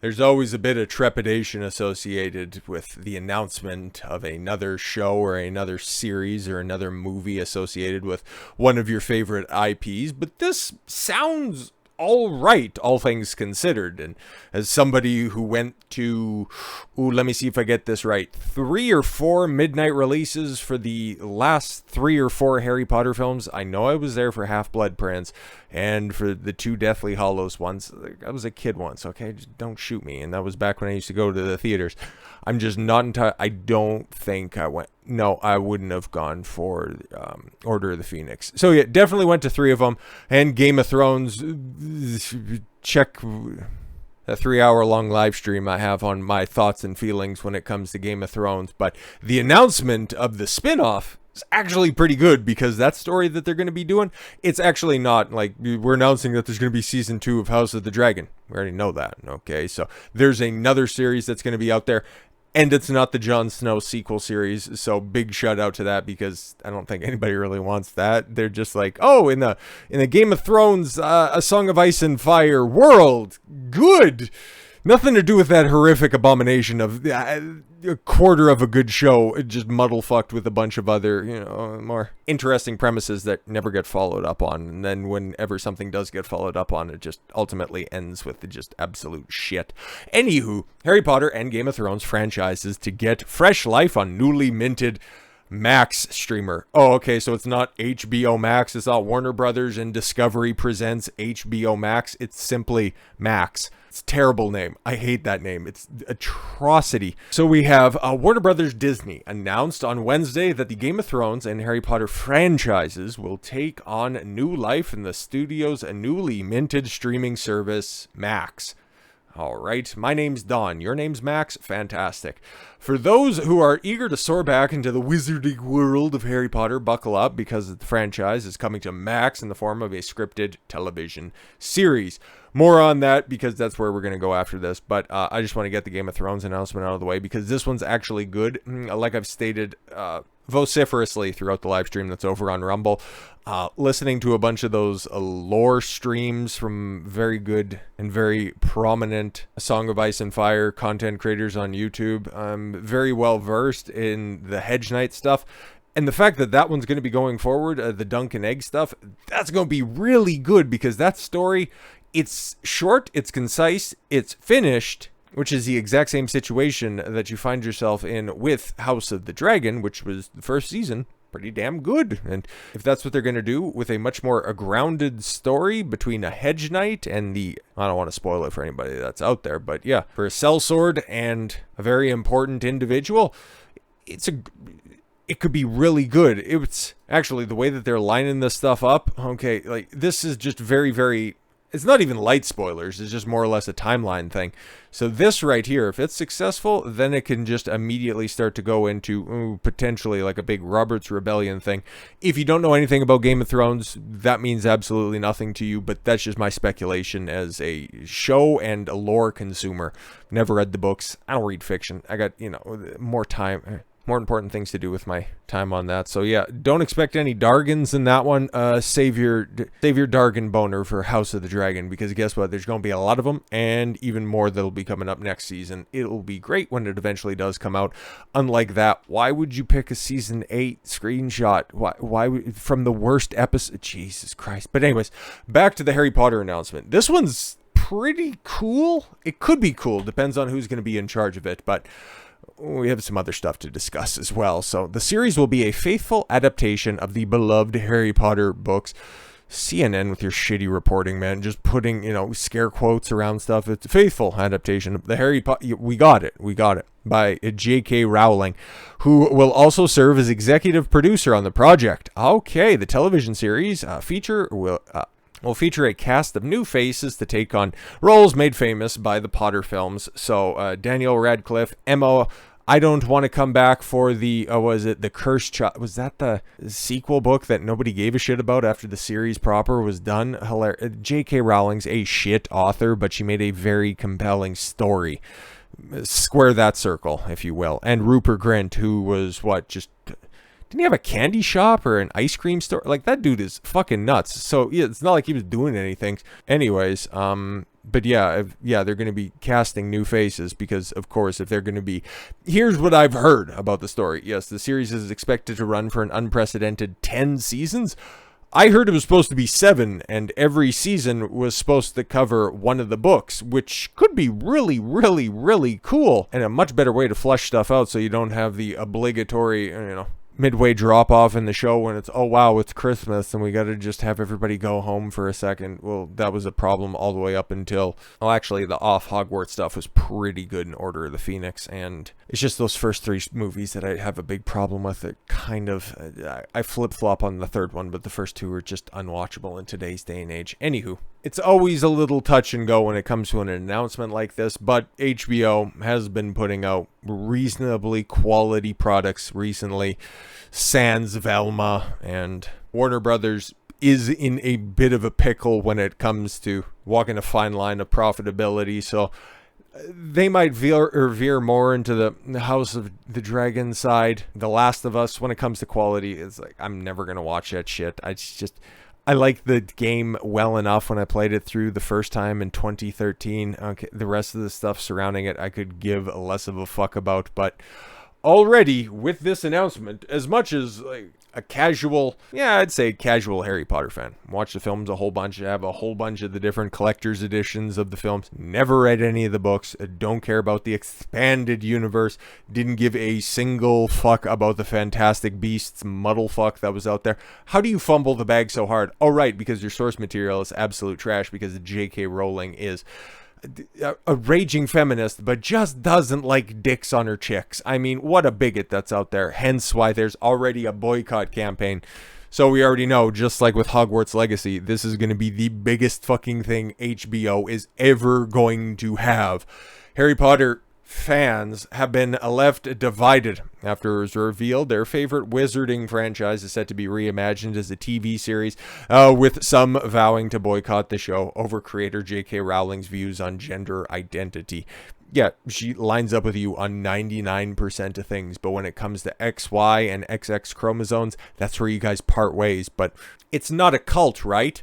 There's always a bit of trepidation associated with the announcement of another show or another series or another movie associated with one of your favorite IPs, but this sounds all right, all things considered. And as somebody who went to, let me see if I get this right, 3 or 4 midnight releases for the last 3 or 4 Harry Potter films, I know I was there for Half-Blood Prince and for the 2 Deathly Hallows ones. I was a kid once, okay? Just don't shoot me. And that was back when I used to go to the theaters. I'm just not entirely, I don't think I went, no, I wouldn't have gone for Order of the Phoenix. So yeah, definitely went to 3 of them. And Game of Thrones, check a 3-hour-long live stream I have on my thoughts and feelings when it comes to Game of Thrones. But the announcement of the spin-off is actually pretty good, because that story that they're going to be doing, it's actually not like we're announcing that there's going to be season 2 of House of the Dragon. We already know that, okay? So there's another series that's going to be out there. And it's not the Jon Snow sequel series, so big shout out to that, because I don't think anybody really wants that. They're just like, oh, in the Game of Thrones, A Song of Ice and Fire world, good. Nothing to do with that horrific abomination of a quarter of a good show, just muddle fucked with a bunch of other, more interesting premises that never get followed up on. And then whenever something does get followed up on, it just ultimately ends with just absolute shit. Anywho, Harry Potter and Game of Thrones franchises to get fresh life on newly minted Max streamer. Oh, okay, so it's not HBO Max, it's not Warner Brothers and Discovery presents HBO Max, it's simply Max. It's a terrible name. I hate that name. It's atrocity. So we have Warner Brothers Disney announced on Wednesday that the Game of Thrones and Harry Potter franchises will take on new life in the studio's newly minted streaming service, Max. All right, my name's Don. Your name's Max? Fantastic. For those who are eager to soar back into the wizarding world of Harry Potter, buckle up, because the franchise is coming to Max in the form of a scripted television series. More on that, because that's where we're going to go after this. But I just want to get the Game of Thrones announcement out of the way, because this one's actually good. Like I've stated vociferously throughout the live stream that's over on Rumble, listening to a bunch of those lore streams from very good and very prominent Song of Ice and Fire content creators on YouTube. I'm very well versed in the Hedge Knight stuff. And the fact that that one's going to be going forward, the Dunk and Egg stuff, that's going to be really good, because that story, it's short, it's concise, it's finished, which is the exact same situation that you find yourself in with House of the Dragon, which was the first season pretty damn good. And if that's what they're going to do with a much more grounded story between a Hedge Knight and I don't want to spoil it for anybody that's out there, but yeah, for a sellsword and a very important individual, it could be really good. It's actually the way that they're lining this stuff up. Okay, like this is just very, very, it's not even light spoilers. It's just more or less a timeline thing. So this right here, if it's successful, then it can just immediately start to go into potentially like a big Robert's Rebellion thing. If you don't know anything about Game of Thrones, that means absolutely nothing to you, but that's just my speculation as a show and a lore consumer. Never read the books. I don't read fiction. I got, more time. More important things to do with my time on that. So yeah, don't expect any Dargans in that one. Save your Dargan boner for House of the Dragon, because guess what? There's going to be a lot of them, and even more that'll be coming up next season. It'll be great when it eventually does come out. Unlike that, why would you pick a season 8 screenshot? Why from the worst episode? Jesus Christ. But anyways, back to the Harry Potter announcement. This one's pretty cool. It could be cool. Depends on who's going to be in charge of it, but we have some other stuff to discuss as well. So the series will be a faithful adaptation of the beloved Harry Potter books. CNN with your shitty reporting, man. Just putting, scare quotes around stuff. It's a faithful adaptation of the Harry Potter. We got it. By J.K. Rowling, who will also serve as executive producer on the project. Okay, the television series will feature a cast of new faces to take on roles made famous by the Potter films. So Daniel Radcliffe, Emma, I don't want to come back for the The Cursed Child? Was that the sequel book that nobody gave a shit about after the series proper was done? Hilarious. J.K. Rowling's a shit author, but she made a very compelling story. Square that circle, if you will. And Rupert Grint, who was didn't he have a candy shop or an ice cream store? Like, that dude is fucking nuts. So, yeah, it's not like he was doing anything. Anyways, But yeah, they're going to be casting new faces because, of course, if they're going to be... Here's what I've heard about the story. Yes, the series is expected to run for an unprecedented 10 seasons. I heard it was supposed to be 7, and every season was supposed to cover one of the books, which could be really, really, really cool, and a much better way to flesh stuff out so you don't have the obligatory, midway drop off in the show when it's, oh wow, it's Christmas and we got to just have everybody go home for a second. Well, that was a problem all the way up until, well, actually the off Hogwarts stuff was pretty good in Order of the Phoenix, and it's just those first 3 movies that I have a big problem with. It kind of, I flip-flop on the third one, but the first 2 are just unwatchable in today's day and age. Anywho, it's always a little touch and go when it comes to an announcement like this, but HBO has been putting out reasonably quality products recently. Sans Velma, and Warner Brothers is in a bit of a pickle when it comes to walking a fine line of profitability, so they might veer more into the House of the Dragon side. The Last of Us, when it comes to quality, is like, I'm never going to watch that shit. I like the game well enough when I played it through the first time in 2013. Okay, the rest of the stuff surrounding it, I could give less of a fuck about. But already with this announcement, as much as like a casual, I'd say casual Harry Potter fan, watch the films a whole bunch, have a whole bunch of the different collector's editions of the films, never read any of the books, don't care about the expanded universe, didn't give a single fuck about the Fantastic Beasts muddle fuck that was out there. How do you fumble the bag so hard? Oh, right, because your source material is absolute trash, because J.K. Rowling is a raging feminist, but just doesn't like dicks on her chicks. I mean, what a bigot that's out there. Hence why there's already a boycott campaign. So we already know, just like with Hogwarts Legacy, this is going to be the biggest fucking thing HBO is ever going to have. Harry Potter fans have been left divided after it was revealed their favorite wizarding franchise is set to be reimagined as a TV series, with some vowing to boycott the show over creator J.K. Rowling's views on gender identity. Yeah, she lines up with you on 99% of things, but when it comes to XY and XX chromosomes, that's where you guys part ways. But it's not a cult, right?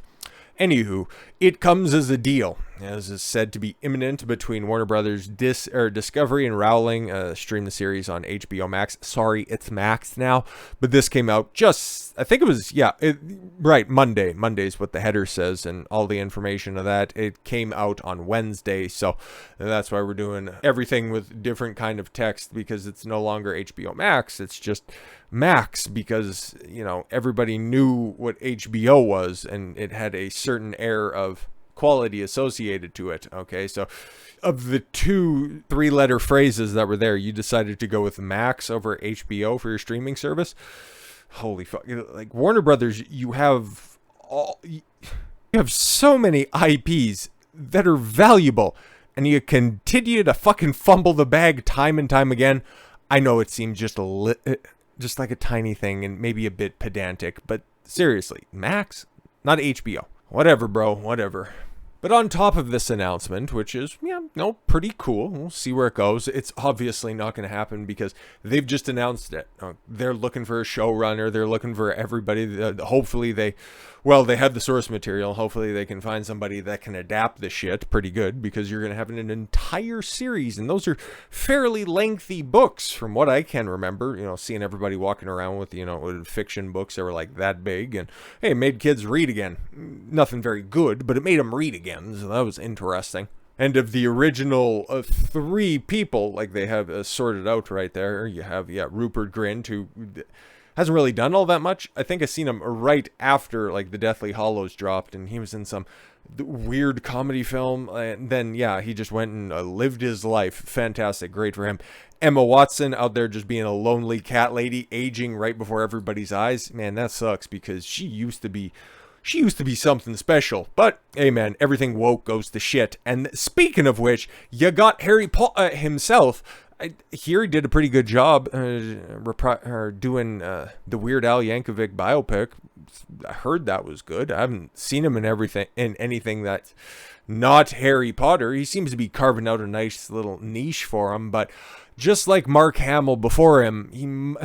Anywho, it comes as a deal, as is said to be imminent between Warner Brothers Discovery and Rowling. Stream the series on HBO Max. Sorry, it's Max now, but this came out just, I think it was, Monday. Monday's what the header says, and all the information of that. It came out on Wednesday, so that's why we're doing everything with different kind of text, because it's no longer HBO Max, it's just Max, because, everybody knew what HBO was, and it had a certain air of quality associated to it. Okay, so of the 2 3-letter phrases that were there, you decided to go with Max over HBO for your streaming service. Holy fuck. Like, Warner Brothers, you have so many IPs that are valuable, and you continue to fucking fumble the bag time and time again. I know it seems just like a tiny thing and maybe a bit pedantic, but seriously, Max, not HBO. Whatever, bro, whatever. But on top of this announcement, which is, pretty cool, we'll see where it goes. It's obviously not going to happen because they've just announced it. They're looking for a showrunner. They're looking for everybody. Hopefully they have the source material. Hopefully they can find somebody that can adapt the shit pretty good, because you're going to have an entire series. And those are fairly lengthy books from what I can remember, seeing everybody walking around with, fiction books that were like that big. And hey, it made kids read again. Nothing very good, but it made them read again. So that was interesting. And of the original 3 people, like they have sorted out right there, you have, Rupert Grint, who hasn't really done all that much. I think I seen him right after, like, the Deathly Hallows dropped, and he was in some weird comedy film, and then, he just went and lived his life. Fantastic. Great for him. Emma Watson out there just being a lonely cat lady, aging right before everybody's eyes. Man, that sucks, because she used to be something special. But, hey man, everything woke goes to shit. And speaking of which, you got Harry Potter himself. Here he did a pretty good job doing the Weird Al Yankovic biopic. I heard that was good. I haven't seen him in anything that's not Harry Potter. He seems to be carving out a nice little niche for him, but Just like Mark Hamill before him,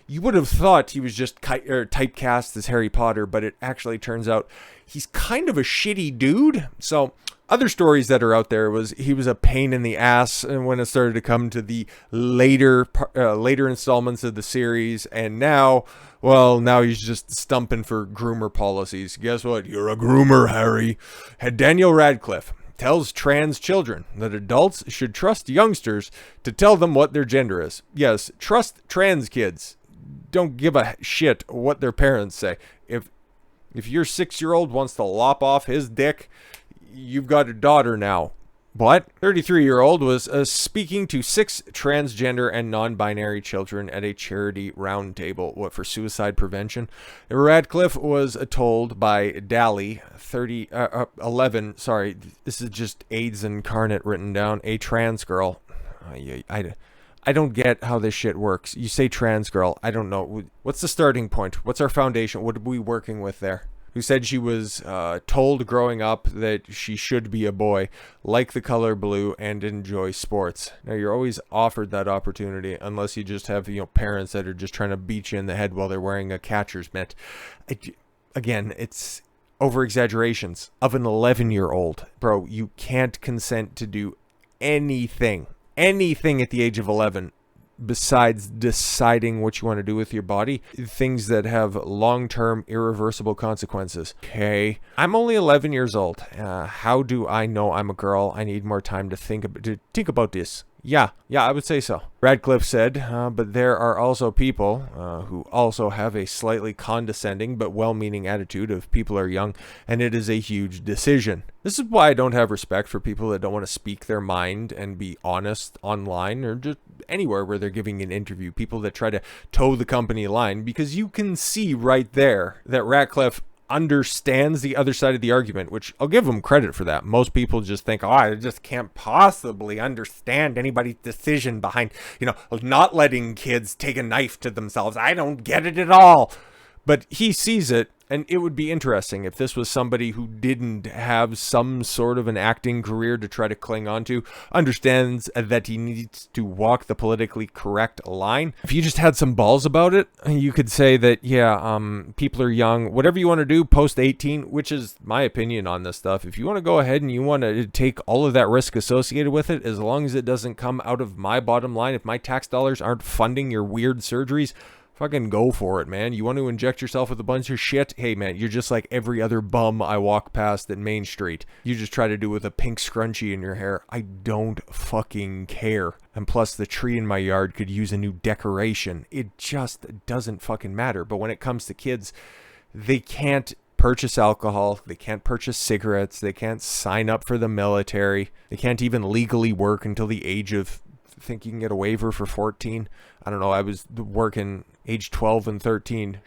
you would have thought he was just typecast as Harry Potter, but it actually turns out he's kind of a shitty dude. So other stories that are out there was he was a pain in the ass, and when it started to come to the later installments of the series, and now he's just stumping for groomer policies. Guess what? You're a groomer, Harry. Had Daniel Radcliffe tells trans children that adults should trust youngsters to tell them what their gender is. Yes, trust trans kids. Don't give a shit what their parents say. If your 6-year-old wants to lop off his dick, you've got a daughter now. What? 33-year-old was speaking to 6 transgender and non-binary children at a charity roundtable. What, for suicide prevention? Radcliffe was told by Dally, 11, sorry, this is just AIDS incarnate written down, a trans girl. I don't get how this shit works. You say trans girl, I don't know. What's the starting point? What's our foundation? What are we working with there? Who said she was told growing up that she should be a boy, like the color blue, and enjoy sports. Now, you're always offered that opportunity unless you just have, parents that are just trying to beat you in the head while they're wearing a catcher's mitt. Again, it's over-exaggerations of an 11-year-old. Bro, you can't consent to do anything at the age of 11. Besides deciding what you want to do with your body, things that have long-term irreversible consequences. Okay, I'm only 11 years old. How do I know I'm a girl? I need more time to think about this. Yeah, I would say so. Radcliffe said, but there are also people who also have a slightly condescending but well-meaning attitude of people are young, and it is a huge decision. This is why I don't have respect for people that don't want to speak their mind and be honest online or just anywhere where they're giving an interview. People that try to toe the company line, because you can see right there that Radcliffe understands the other side of the argument, which I'll give him credit for that. Most people just think, I just can't possibly understand anybody's decision behind, not letting kids take a knife to themselves. I don't get it at all. But he sees it, and it would be interesting if this was somebody who didn't have some sort of an acting career to try to cling on to, understands that he needs to walk the politically correct line. If you just had some balls about it, you could say that, people are young, whatever you want to do post 18, which is my opinion on this stuff. If you want to go ahead and you want to take all of that risk associated with it, as long as it doesn't come out of my bottom line, if my tax dollars aren't funding your weird surgeries, fucking go for it, man. You want to inject yourself with a bunch of shit? Hey, man, you're just like every other bum I walk past at Main Street. You just try to do it with a pink scrunchie in your hair. I don't fucking care. And plus, the tree in my yard could use a new decoration. It just doesn't fucking matter. But when it comes to kids, they can't purchase alcohol. They can't purchase cigarettes. They can't sign up for the military. They can't even legally work until the age of, I think you can get a waiver for 14. I don't know. I was working age 12 and 13,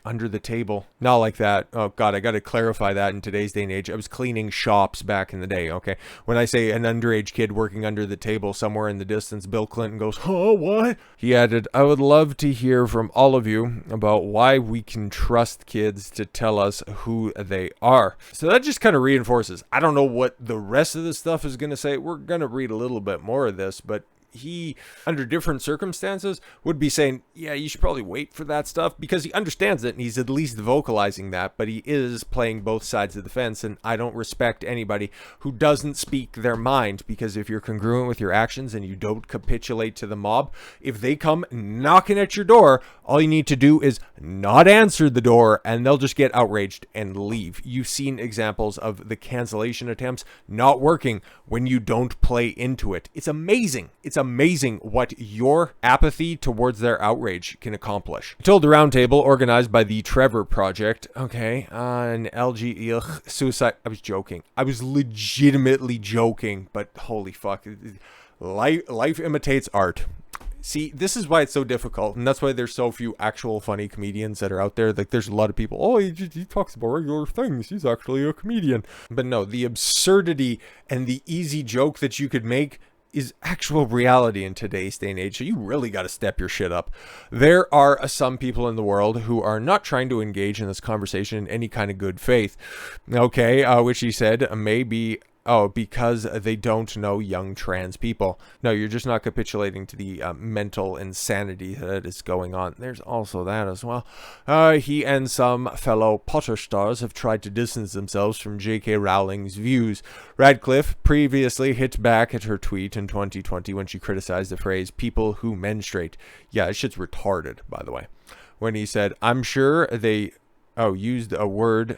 under the table. Not like that. Oh, God, I got to clarify that in today's day and age. I was cleaning shops back in the day, okay? When I say an underage kid working under the table somewhere in the distance, Bill Clinton goes, oh, what? He added, I would love to hear from all of you about why we can trust kids to tell us who they are. So that just kind of reinforces. I don't know what the rest of the stuff is going to say. We're going to read a little bit more of this, but he, under different circumstances, would be saying, yeah, you should probably wait for that stuff, because he understands it and he's at least vocalizing that, but he is playing both sides of the fence, and I don't respect anybody who doesn't speak their mind, because if you're congruent with your actions and you don't capitulate to the mob, if they come knocking at your door, all you need to do is not answer the door and they'll just get outraged and leave. You've seen examples of the cancellation attempts not working when you don't play into it. It's amazing. It's amazing what your apathy towards their outrage can accomplish. I told the roundtable organized by the Trevor Project, an LG suicide. I was joking. I was legitimately joking, but holy fuck. Life imitates art. See, this is why it's so difficult, and that's why there's so few actual funny comedians that are out there. Like, there's a lot of people, he talks about regular things, he's actually a comedian. But no, the absurdity and the easy joke that you could make is actual reality in today's day and age, so you really got to step your shit up. There are some people in the world who are not trying to engage in this conversation in any kind of good faith, which he said may be Oh, because they don't know young trans people. No, you're just not capitulating to the mental insanity that is going on. There's also that as well. He and some fellow Potter stars have tried to distance themselves from J.K. Rowling's views. Radcliffe previously hit back at her tweet in 2020 when she criticized the phrase, people who menstruate. Yeah, this shit's retarded, by the way. When he said, I'm sure they used a word...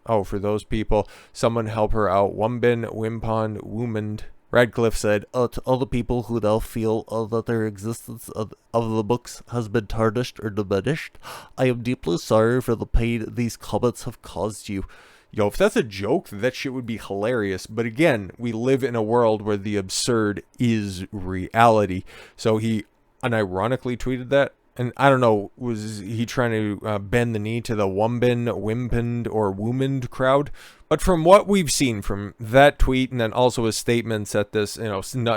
Oh, for those people, someone help her out. Wumbin, Wimpon, Woomand. Radcliffe said, to all the people who now feel that their existence of the books has been tarnished or diminished, I am deeply sorry for the pain these comments have caused you. Yo, if that's a joke, that shit would be hilarious. But again, we live in a world where the absurd is reality. So he unironically tweeted that. And I don't know, was he trying to bend the knee to the Wumbin, Wimpend, or Woomand crowd? But from what we've seen from that tweet and then also his statements at this,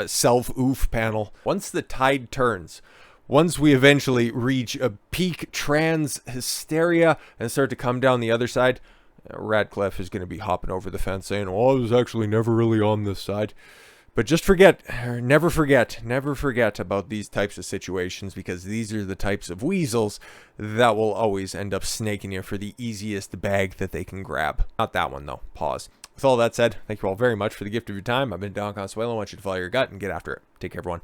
self-oof panel, once the tide turns, once we eventually reach a peak trans hysteria and start to come down the other side, Radcliffe is going to be hopping over the fence saying, well, I was actually never really on this side. But just never forget about these types of situations, because these are the types of weasels that will always end up snaking you for the easiest bag that they can grab. Not that one, though. Pause. With all that said, thank you all very much for the gift of your time. I've been Don Consuelo. I want you to follow your gut and get after it. Take care, everyone.